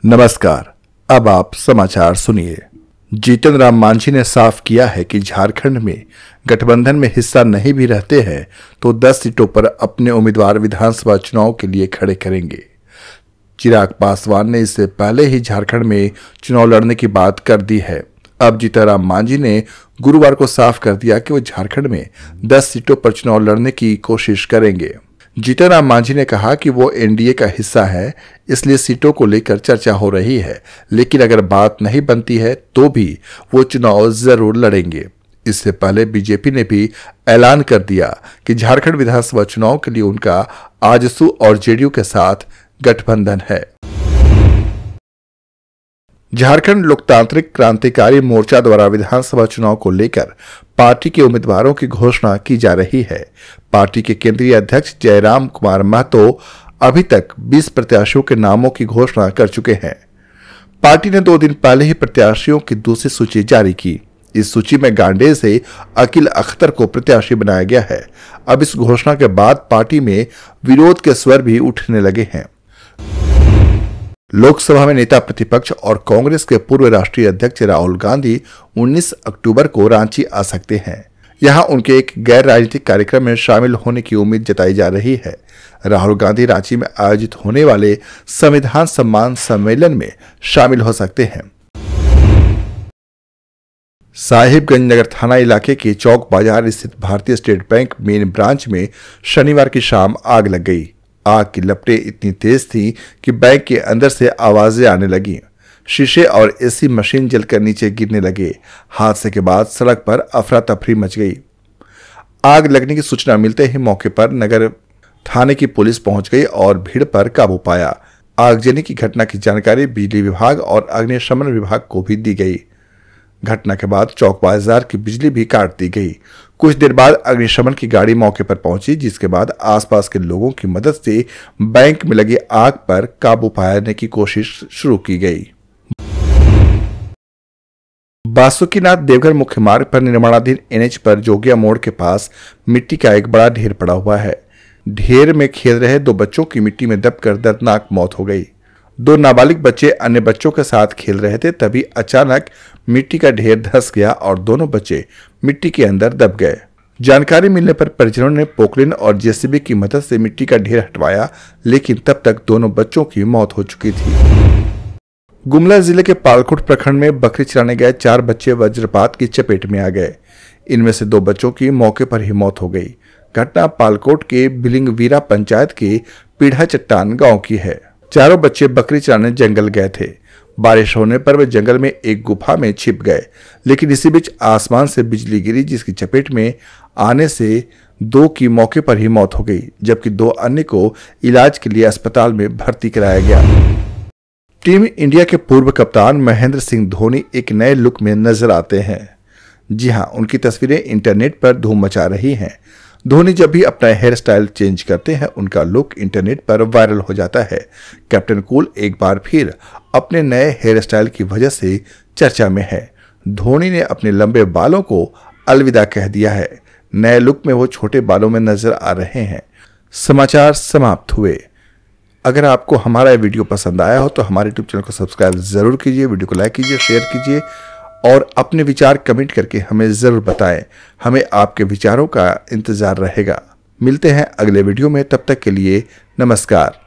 नमस्कार। अब आप समाचार सुनिए। जीतन राम मांझी ने साफ किया है कि झारखंड में गठबंधन में हिस्सा नहीं भी रहते हैं तो 10 सीटों पर अपने उम्मीदवार विधानसभा चुनाव के लिए खड़े करेंगे। चिराग पासवान ने इससे पहले ही झारखंड में चुनाव लड़ने की बात कर दी है। अब जीतन राम मांझी ने गुरुवार को साफ कर दिया कि वो झारखंड में 10 सीटों पर चुनाव लड़ने की कोशिश करेंगे। जीतन राम मांझी ने कहा कि वो एनडीए का हिस्सा है, इसलिए सीटों को लेकर चर्चा हो रही है, लेकिन अगर बात नहीं बनती है तो भी वो चुनाव जरूर लड़ेंगे। इससे पहले बीजेपी ने भी ऐलान कर दिया कि झारखंड विधानसभा चुनाव के लिए उनका आजसू और जेडीयू के साथ गठबंधन है। झारखंड लोकतांत्रिक क्रांतिकारी मोर्चा द्वारा विधानसभा चुनाव को लेकर पार्टी के उम्मीदवारों की घोषणा की जा रही है। पार्टी के केंद्रीय अध्यक्ष जयराम कुमार महतो अभी तक 20 प्रत्याशियों के नामों की घोषणा कर चुके हैं। पार्टी ने 2 दिन पहले ही प्रत्याशियों की दूसरी सूची जारी की। इस सूची में गांडेय से अकील अख्तर को प्रत्याशी बनाया गया है। अब इस घोषणा के बाद पार्टी में विरोध के स्वर भी उठने लगे हैं। लोकसभा में नेता प्रतिपक्ष और कांग्रेस के पूर्व राष्ट्रीय अध्यक्ष राहुल गांधी 19 अक्टूबर को रांची आ सकते हैं। यहां उनके एक गैर राजनीतिक कार्यक्रम में शामिल होने की उम्मीद जताई जा रही है। राहुल गांधी रांची में आयोजित होने वाले संविधान सम्मान सम्मेलन में शामिल हो सकते हैं। साहिबगंज नगर थाना इलाके के चौक बाजार स्थित भारतीय स्टेट बैंक मेन ब्रांच में शनिवार की शाम आग लग गई। आग की लपटें इतनी तेज थी कि बैंक के अंदर से आवाजें आने लगी। शीशे और एसी मशीन जलकर नीचे गिरने लगे। हादसे के बाद सड़क पर अफरा तफरी मच गई। आग लगने की सूचना मिलते ही मौके पर नगर थाने की पुलिस पहुंच गई और भीड़ पर काबू पाया। आगजनी की घटना की जानकारी बिजली विभाग और अग्निशमन विभाग को भी दी गई। घटना के बाद चौक बाजार की बिजली भी काट दी गई। कुछ देर बाद अग्निशमन की गाड़ी मौके पर पहुंची, जिसके बाद आसपास के लोगों की मदद से बैंक में लगी आग पर काबू पाने की कोशिश शुरू की गई। बासुकीनाथ देवघर मुख्य मार्ग पर निर्माणाधीन एनएच पर जोगिया मोड़ के पास मिट्टी का एक बड़ा ढेर पड़ा हुआ है। ढेर में खेल रहे 2 बच्चों की मिट्टी में दबकर दर्दनाक मौत हो गई। 2 नाबालिग बच्चे अन्य बच्चों के साथ खेल रहे थे, तभी अचानक मिट्टी का ढेर धंस गया और दोनों बच्चे मिट्टी के अंदर दब गए। जानकारी मिलने पर परिजनों ने पोकलिन और जेसीबी की मदद से मिट्टी का ढेर हटवाया, लेकिन तब तक दोनों बच्चों की मौत हो चुकी थी। गुमला जिले के पालकोट प्रखंड में बकरी चराने गए 4 बच्चे वज्रपात की चपेट में आ गए। इनमें से 2 बच्चों की मौके पर ही मौत हो गई। घटना पालकोट के बिलिंगवीरा पंचायत के पीढ़ा चट्टान गांव की है। चारों बच्चे बकरी चराने जंगल गए थे। बारिश होने पर वे जंगल में एक गुफा में छिप गए, लेकिन इसी बीच आसमान से बिजली गिरी, जिसकी चपेट में आने से 2 की मौके पर ही मौत हो गई, जबकि 2 अन्य को इलाज के लिए अस्पताल में भर्ती कराया गया। टीम इंडिया के पूर्व कप्तान महेंद्र सिंह धोनी एक नए लुक में नजर आते हैं। जी हां, उनकी तस्वीरें इंटरनेट पर धूम मचा रही हैं। धोनी जब भी अपना हेयर स्टाइल चेंज करते हैं, उनका लुक इंटरनेट पर वायरल हो जाता है। कैप्टन कूल एक बार फिर अपने नए हेयर स्टाइल की वजह से चर्चा में है। धोनी ने अपने लंबे बालों को अलविदा कह दिया है। नए लुक में वो छोटे बालों में नजर आ रहे हैं। समाचार समाप्त हुए। अगर आपको हमारा ये वीडियो पसंद आया हो तो हमारे यूट्यूब चैनल को सब्सक्राइब जरूर कीजिए, वीडियो को लाइक कीजिए, शेयर कीजिए और अपने विचार कमेंट करके हमें जरूर बताएं। हमें आपके विचारों का इंतजार रहेगा। मिलते हैं अगले वीडियो में, तब तक के लिए नमस्कार।